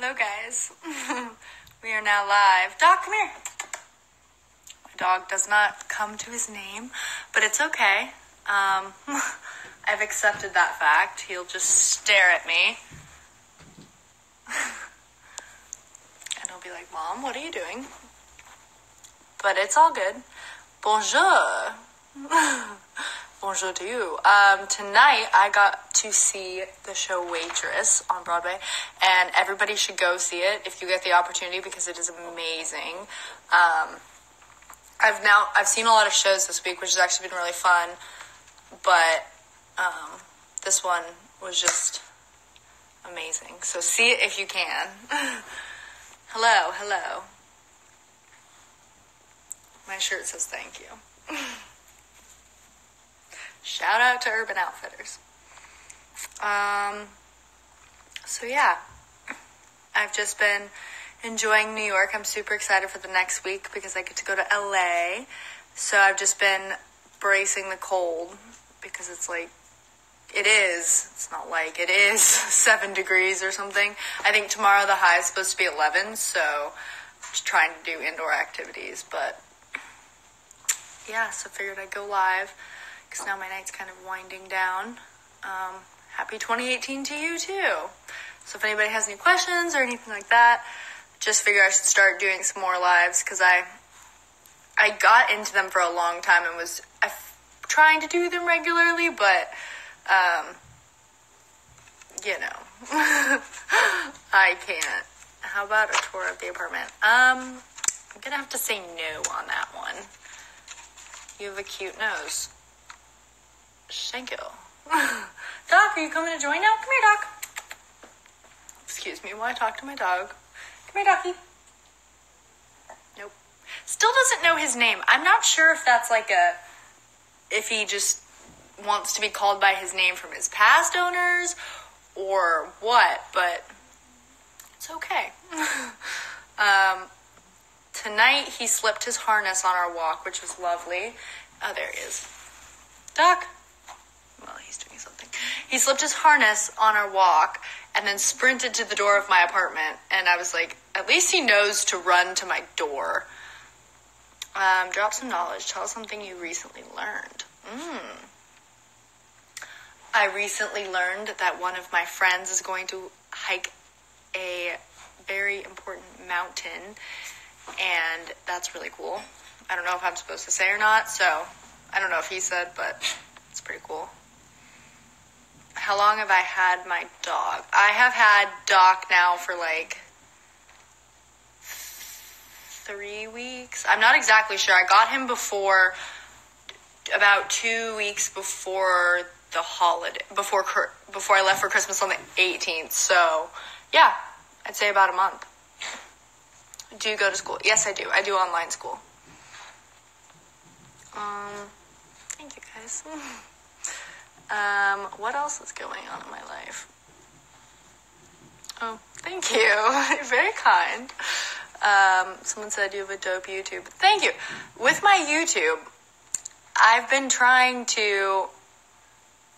Hello guys. We are now live. Doc, come here. My dog does not come to his name, but it's okay. I've accepted that fact. He'll just stare at me. And he'll be like, Mom, what are you doing? But it's all good. Bonjour. Bonjour to you. Tonight I got to see the show Waitress on Broadway, and everybody should go see it if you get the opportunity because it is amazing. I've seen a lot of shows this week, which has actually been really fun, but this one was just amazing. So see it if you can. Hello. My shirt says thank you. Shout out to Urban Outfitters. So yeah, I've just been enjoying New York. I'm super excited for the next week because I get to go to LA. So I've just been bracing the cold because it's it is 7 degrees or something. I think tomorrow the high is supposed to be 11, so I'm just trying to do indoor activities. But yeah, so figured I'd go live because now my night's kind of winding down. Happy 2018 to you too. So if anybody has any questions or anything like that, just figure I should start doing some more lives because I got into them for a long time and was trying to do them regularly, but I can't. How about a tour of the apartment? I'm gonna have to say no on that one. You have a cute nose. Thank you. Doc, are you coming to join now? Come here, Doc. Excuse me while I talk to my dog. Come here, Docky. Nope. Still doesn't know his name. I'm not sure if that's if he just wants to be called by his name from his past owners or what, but it's okay. Tonight he slipped his harness on our walk, which was lovely. Oh, there he is. Doc. Well, he's doing something. He slipped his harness on our walk and then sprinted to the door of my apartment. And I was like, at least he knows to run to my door. Drop some knowledge. Tell us something you recently learned. I recently learned that one of my friends is going to hike a very important mountain. And that's really cool. I don't know if I'm supposed to say or not, so I don't know if he said, but it's pretty cool. How long have I had my dog? I have had Doc now for 3 weeks. I'm not exactly sure. I got him about 2 weeks before the holiday, before I left for Christmas on the 18th. So, yeah, I'd say about a month. Do you go to school? Yes, I do. I do online school. Thank you, guys. What else is going on in my life? Oh, thank you. You're very kind. Someone said you have a dope YouTube. Thank you. With my YouTube, I've been trying to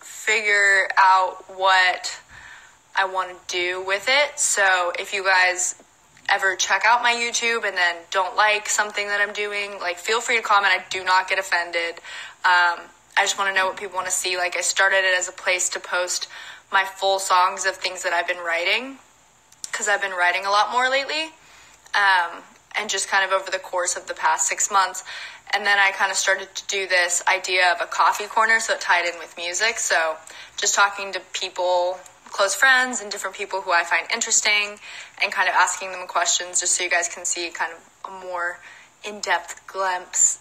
figure out what I want to do with it. So if you guys ever check out my YouTube and then don't like something that I'm doing, feel free to comment. I do not get offended. I just want to know what people want to see. I started it as a place to post my full songs of things that I've been writing because I've been writing a lot more lately, and just kind of over the course of the past 6 months. And then I kind of started to do this idea of a coffee corner, so it tied in with music. So just talking to people, close friends, and different people who I find interesting, and kind of asking them questions just so you guys can see kind of a more in-depth glimpse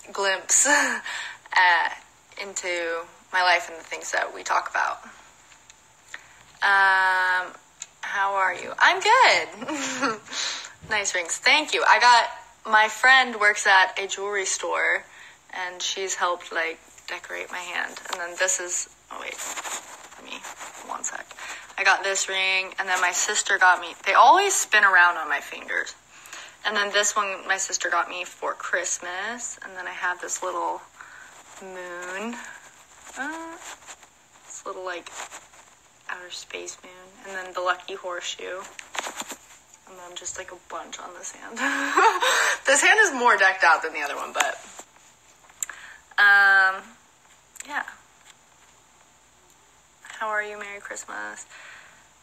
into my life and the things that we talk about. How are you? I'm good. Nice rings. Thank you. My friend works at a jewelry store, and she's helped, decorate my hand. And then this is, one sec. I got this ring, and then my sister got me, they always spin around on my fingers. And then this one, my sister got me for Christmas, and then I have this little moon, this little outer space moon, and then the lucky horseshoe. And then just like a bunch on this hand. This hand is more decked out than the other one, but yeah. How are you? Merry Christmas.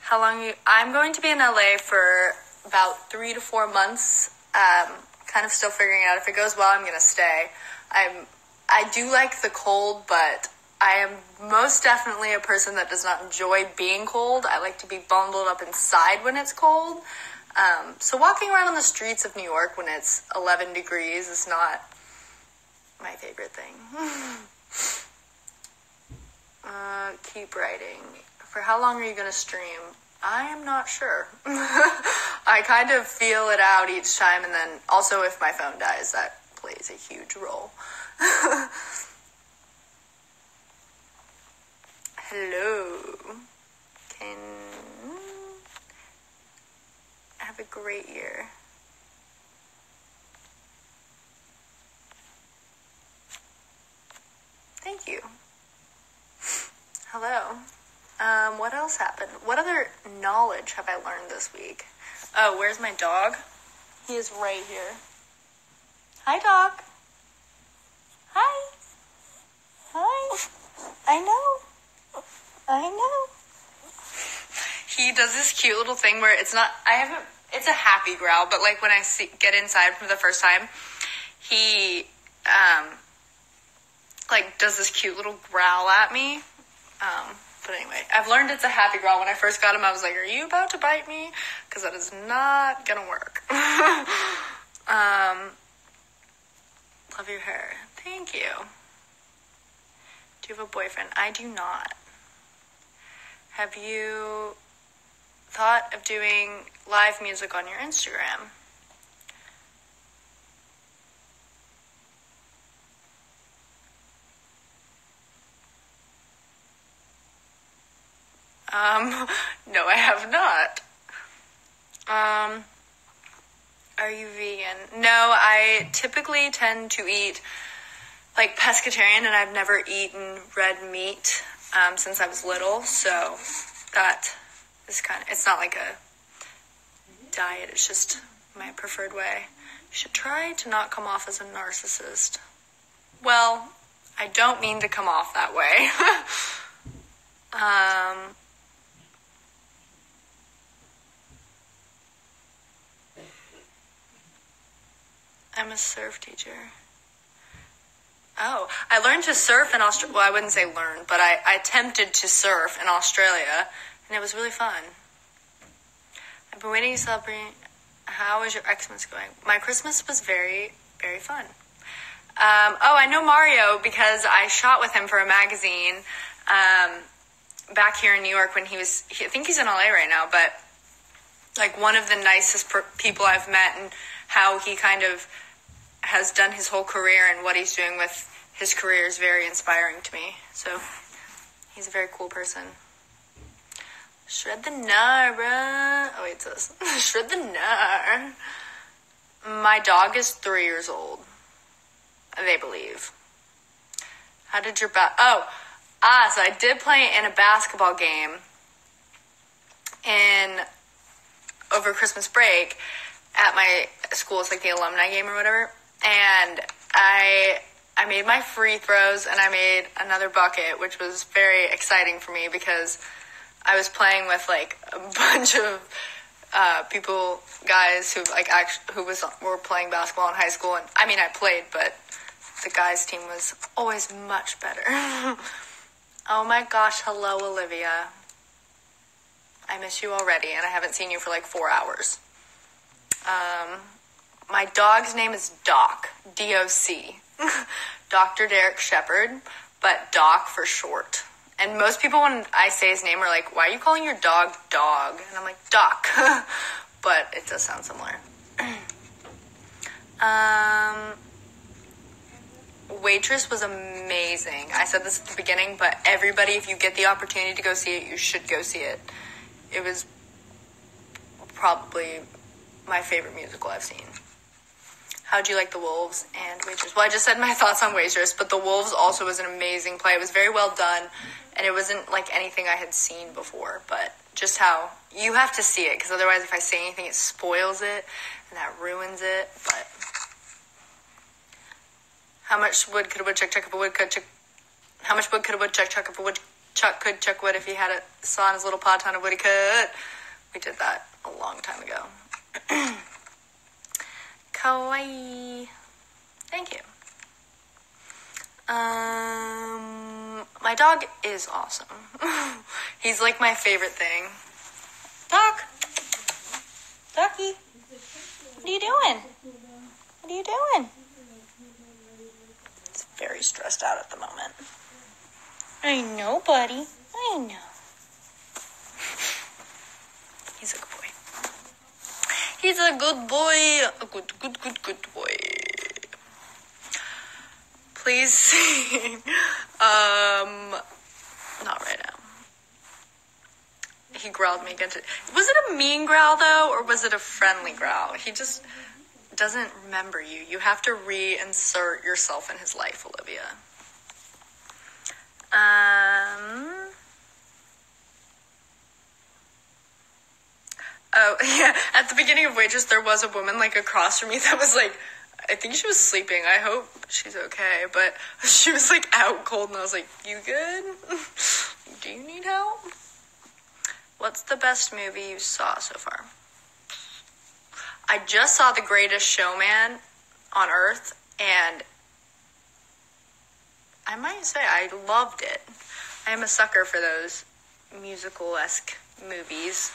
How long I'm going to be in LA for about 3 to 4 months. Kind of still figuring out. If it goes well, I'm gonna stay. I do like the cold, but I am most definitely a person that does not enjoy being cold. I like to be bundled up inside when it's cold. So walking around on the streets of New York when it's 11 degrees is not my favorite thing. Keep writing. For how long are you going to stream? I am not sure. I kind of feel it out each time, and then also if my phone dies, that plays a huge role. Hello. Have a great year. Thank you. Hello. What else happened? What other knowledge have I learned this week? Oh, where's my dog? He is right here. Hi, dog. Hi. Hi. I know. He does this cute little thing where it's a happy growl, but like when I get inside for the first time, he, like does this cute little growl at me. But anyway, I've learned it's a happy growl. When I first got him, I was like, are you about to bite me? Because that is not gonna work. Love your hair. Thank you. Do you have a boyfriend? I do not. Have you thought of doing live music on your Instagram? No, I have not. Are you vegan? No, I typically tend to eat like pescatarian, and I've never eaten red meat since I was little, so that is it's not like a diet, it's just my preferred way. You should try to not come off as a narcissist. Well, I don't mean to come off that way. I'm a surf teacher. Oh, I learned to surf in Australia. Well, I wouldn't say learn, but I attempted to surf in Australia, and it was really fun. I've been waiting to celebrate. How is your Xmas going? My Christmas was very, very fun. I know Mario because I shot with him for a magazine back here in New York when I think he's in LA right now, but like one of the nicest people I've met, and how he kind of has done his whole career and what he's doing with his career is very inspiring to me. So he's a very cool person. Shred the gnar, bruh. Oh, wait, it says shred the gnar. My dog is 3 years old. They believe. How did your so I did play in a basketball game over Christmas break at my school. It's like the alumni game or whatever. And I made my free throws and I made another bucket, which was very exciting for me because I was playing with like a bunch of guys who were playing basketball in high school. And I mean, I played, but the guys' team was always much better. Oh my gosh, hello, Olivia. I miss you already, and I haven't seen you for like 4 hours. My dog's name is Doc, D-O-C. Dr. Derek Shepherd, but Doc for short. And most people, when I say his name, are like, why are you calling your dog Dog? And I'm like, Doc. But it does sound similar. Waitress was amazing. I said this at the beginning, but everybody, if you get the opportunity to go see it, you should go see it. It was probably my favorite musical I've seen. How'd you like The Wolves and Waitress? Well, I just said my thoughts on Waitress, but The Wolves also was an amazing play. It was very well done, and it wasn't like anything I had seen before, but just how you have to see it, because otherwise if I say anything, it spoils it and that ruins it. But how much wood could a woodchuck chuck if a woodchuck chuck? How much wood could a woodchuck chuck if a woodchuck could chuck wood if he had a saw in his little pot on a woody cut? We did that a long time ago. Kawaii. Thank you. My dog is awesome. He's like my favorite thing. Doc. Ducky. What are you doing? What are you doing? He's very stressed out at the moment. I know, buddy. I know. He's a good boy. He's a good boy. A good boy. Please sing. Not right now. He growled me against it. Was it a mean growl, though, or was it a friendly growl? He just doesn't remember you. You have to reinsert yourself in his life, Olivia. Oh, yeah, at the beginning of Waitress, there was a woman, like, across from me that was, like, I think she was sleeping. I hope she's okay, but she was, like, out cold, and I was like, you good? Do you need help? What's the best movie you saw so far? I just saw The Greatest Showman on Earth, and I might say I loved it. I am a sucker for those musical-esque movies.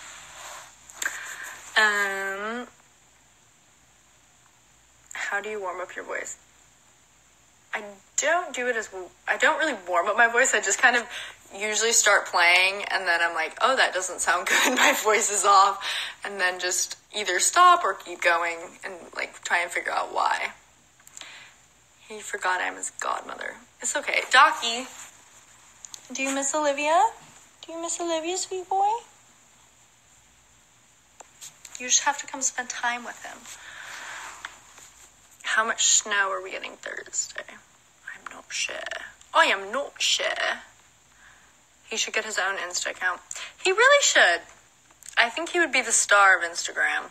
How do you warm up your voice? I don't really warm up my voice. I just kind of usually start playing, and then I'm like, oh, that doesn't sound good. My voice is off. And then just either stop or keep going and, like, try and figure out why. He forgot I'm his godmother. It's okay. Docky, do you miss Olivia? Do you miss Olivia, sweet boy? You just have to come spend time with him. How much snow are we getting Thursday? I'm not sure. I am not sure. He should get his own Insta account. He really should. I think he would be the star of Instagram.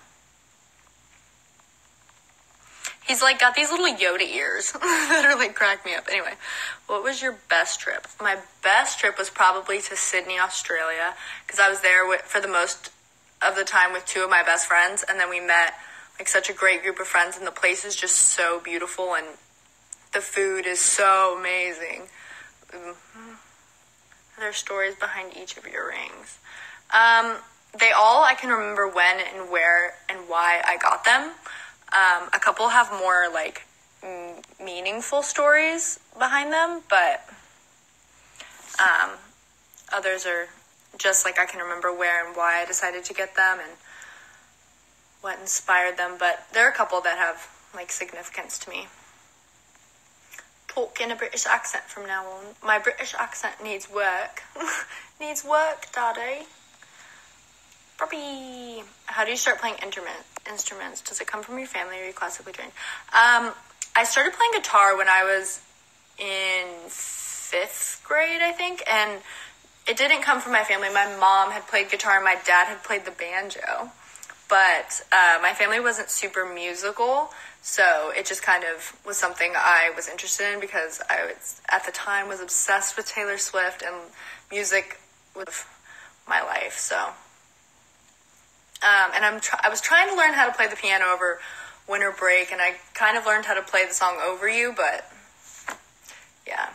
He's like got these little Yoda ears that are like crack me up. Anyway, what was your best trip? My best trip was probably to Sydney, Australia, because I was there for the most of the time with two of my best friends, and then we met like such a great group of friends, and the place is just so beautiful, and the food is so amazing. There are stories behind each of your rings. I can remember when and where and why I got them. A couple have more like meaningful stories behind them, but others are just like I can remember where and why I decided to get them and what inspired them. But there are a couple that have like significance to me. Talk in a British accent from now on. My British accent needs work. Needs work, Daddy. Bobby. How do you start playing instruments? Does it come from your family or are you classically trained? I started playing guitar when I was in 5th grade, I think, and it didn't come from my family. My mom had played guitar and my dad had played the banjo, but my family wasn't super musical, so it just kind of was something I was interested in because I was, at the time, was obsessed with Taylor Swift and music was my life, so... and I was trying to learn how to play the piano over winter break, and I kind of learned how to play the song Over You, but yeah.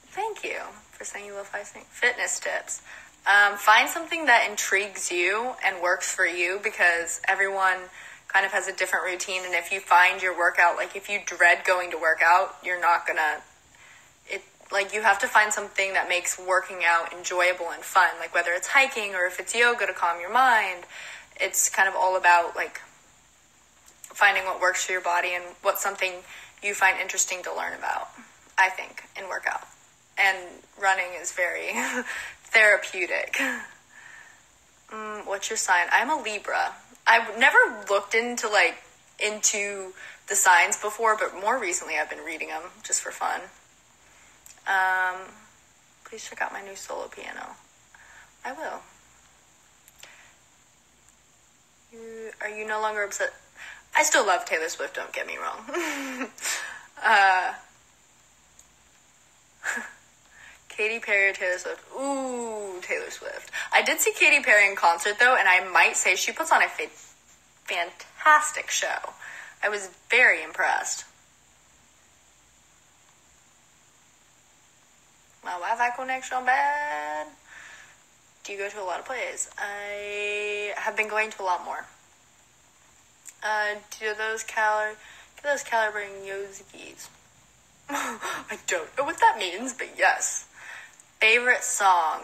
Thank you for saying you love fitness tips. Find something that intrigues you and works for you, because everyone kind of has a different routine, and if you find your workout, like if you dread going to work out, you're not gonna... Like, you have to find something that makes working out enjoyable and fun, like whether it's hiking or if it's yoga to calm your mind. It's kind of all about, like, finding what works for your body and what's something you find interesting to learn about, I think, in workout. And running is very therapeutic. What's your sign? I'm a Libra. I've never looked into the signs before, but more recently I've been reading them just for fun. Please check out my new solo piano. I will. Are you no longer upset? I still love Taylor Swift, don't get me wrong. Katy Perry or Taylor Swift? Ooh, Taylor Swift. I did see Katy Perry in concert, though, and I might say she puts on a fantastic show. I was very impressed. My Wi-Fi connection bad. Do you go to a lot of plays? I have been going to a lot more. Do those calorie bring yozikis? I don't know what that means, but yes. Favorite song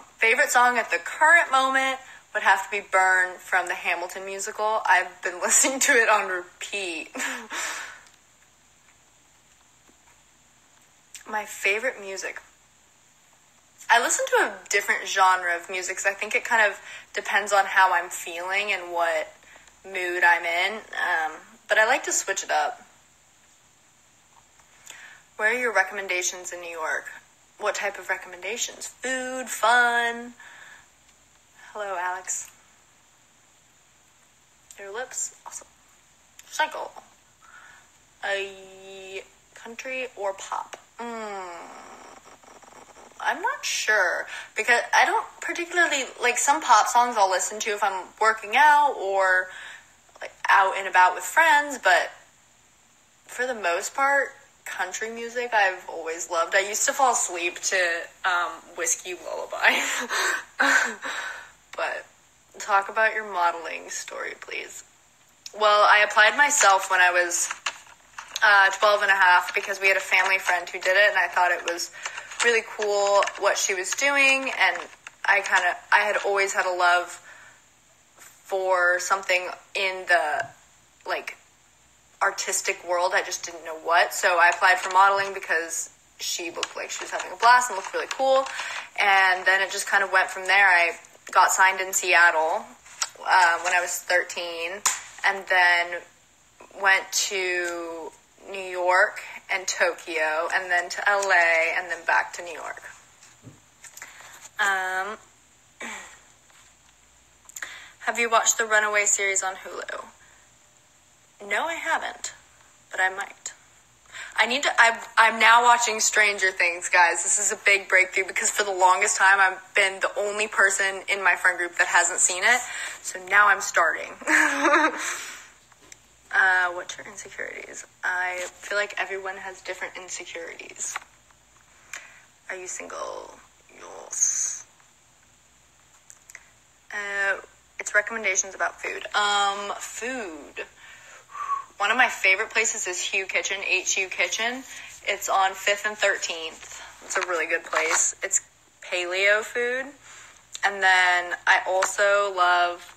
at the current moment would have to be Burn from the Hamilton musical. I've been listening to it on repeat. My favorite music. I listen to a different genre of music because I think it kind of depends on how I'm feeling and what mood I'm in. But I like to switch it up. Where are your recommendations in New York? What type of recommendations? Food, fun. Hello, Alex. Your lips, awesome. Cycle. A country or pop? I'm not sure because I don't particularly like some pop songs I'll listen to if I'm working out or like out and about with friends, but for the most part, country music I've always loved. I used to fall asleep to Whiskey Lullaby. But talk about your modeling story, please. Well, I applied myself when I was 12 and a half because we had a family friend who did it, and I thought it was really cool what she was doing, and I had always had a love for something in the, like, artistic world. I just didn't know what, so I applied for modeling because she looked like she was having a blast and looked really cool, and then it just kind of went from there. I got signed in Seattle when I was 13, and then went to New York and Tokyo, and then to LA, and then back to New York. Have you watched the Runaway series on Hulu? No, I haven't, but I might. I'm now watching Stranger Things, guys. This is a big breakthrough because for the longest time I've been the only person in my friend group that hasn't seen it, so now I'm starting. What's your insecurities? I feel like everyone has different insecurities. Are you single? Yes. It's recommendations about food. Food. One of my favorite places is Hugh Kitchen, HU Kitchen. It's on 5th and 13th. It's a really good place. It's paleo food. And then I also love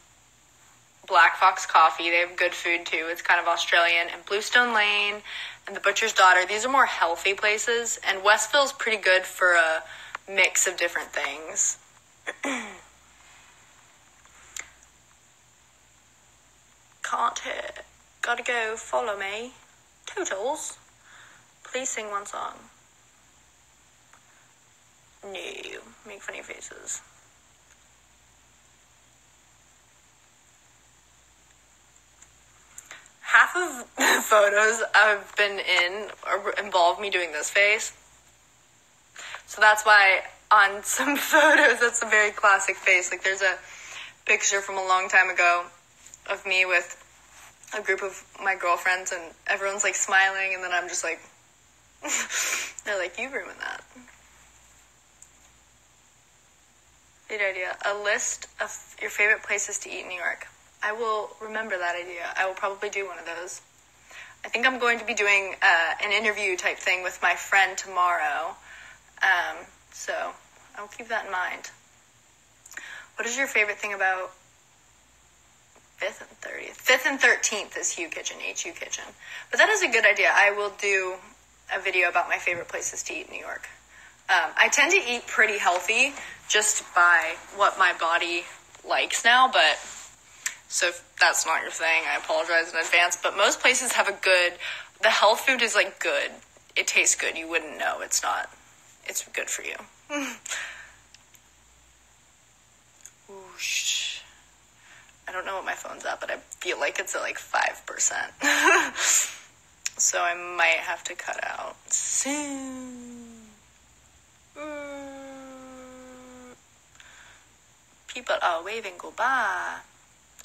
Black Fox Coffee. They have good food too. It's kind of Australian. And Bluestone Lane and the Butcher's Daughter. These are more healthy places. And Westville's pretty good for a mix of different things. Can't hit. Gotta go. Follow me. Totals. Please sing one song. No. Make funny faces. Half of the photos I've been in involve me doing this face. So that's why on some photos, that's a very classic face. Like there's a picture from a long time ago of me with a group of my girlfriends and everyone's like smiling and then I'm just like, they're like, you ruined that. Good idea. A list of your favorite places to eat in New York. I will remember that idea. I will probably do one of those. I think I'm going to be doing an interview type thing with my friend tomorrow. So I'll keep that in mind. What is your favorite thing about 5th and 30th? 5th and 13th is Hugh Kitchen, HU Kitchen. But that is a good idea. I will do a video about my favorite places to eat in New York. I tend to eat pretty healthy just by what my body likes now, but so if that's not your thing, I apologize in advance. But most places have the health food is like good. It tastes good. You wouldn't know it's not. It's good for you. I don't know what my phone's at, but I feel like it's at like 5%. So I might have to cut out soon. People are waving goodbye.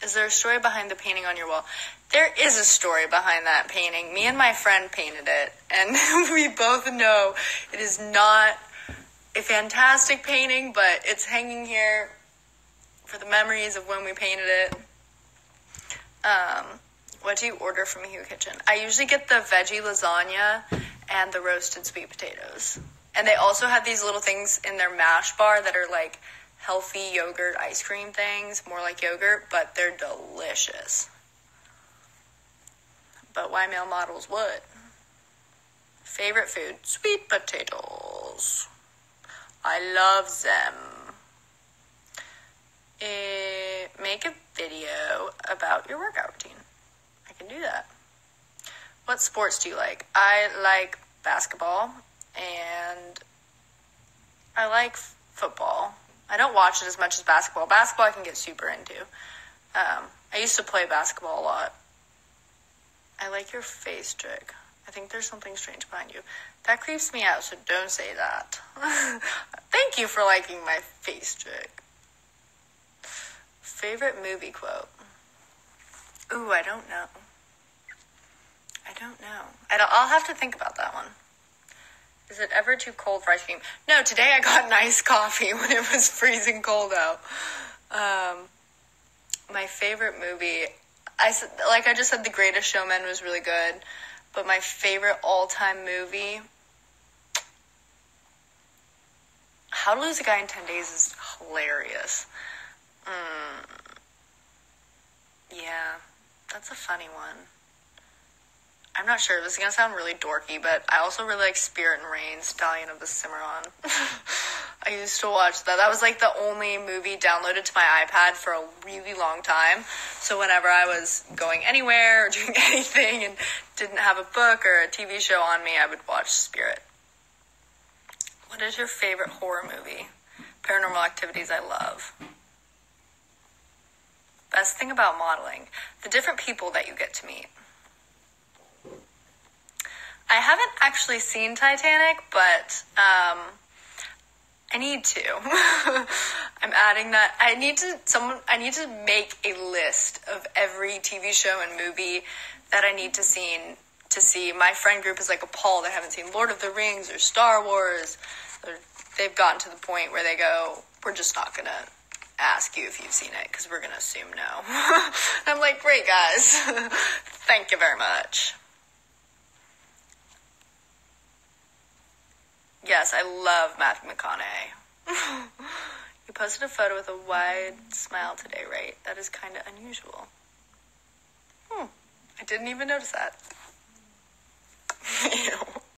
Is there a story behind the painting on your wall? There is a story behind that painting. Me and my friend painted it, and we both know it is not a fantastic painting, but it's hanging here for the memories of when we painted it. What do you order from Hue Kitchen? I usually get the veggie lasagna and the roasted sweet potatoes. And they also have these little things in their mash bar that are like healthy yogurt ice cream things, more like yogurt, but they're delicious. But why male models would? Favorite food? Sweet potatoes. I love them. Make a video about your workout routine. I can do that. What sports do you like? I like basketball and I like football. I don't watch it as much as basketball. Basketball I can get super into. I used to play basketball a lot. I like your face trick. I think there's something strange behind you. That creeps me out, so don't say that. Thank you for liking my face trick. Favorite movie quote? Ooh, I don't know. I'll have to think about that one. Is it ever too cold for ice cream? No, today I got nice coffee when it was freezing cold out. My favorite movie, I just said The Greatest Showman was really good, but my favorite all-time movie, How to Lose a Guy in 10 Days is hilarious. Yeah, that's a funny one. I'm not sure. This is going to sound really dorky, but I also really like Spirit and Rain, Stallion of the Cimarron. I used to watch that. That was like the only movie downloaded to my iPad for a really long time. So whenever I was going anywhere or doing anything and didn't have a book or a TV show on me, I would watch Spirit. What is your favorite horror movie? Paranormal Activities I love. Best thing about modeling, the different people that you get to meet. I haven't actually seen Titanic, but I need to. I'm adding that. I need to make a list of every TV show and movie that I need to see. My friend group is like appalled. They haven't seen Lord of the Rings or Star Wars. They've gotten to the point where they go, we're just not going to ask you if you've seen it because we're going to assume no. I'm like, great, guys. Thank you very much. Yes, I love Matthew McConaughey. You posted a photo with a wide smile today, right? That is kind of unusual. I didn't even notice that. Ew.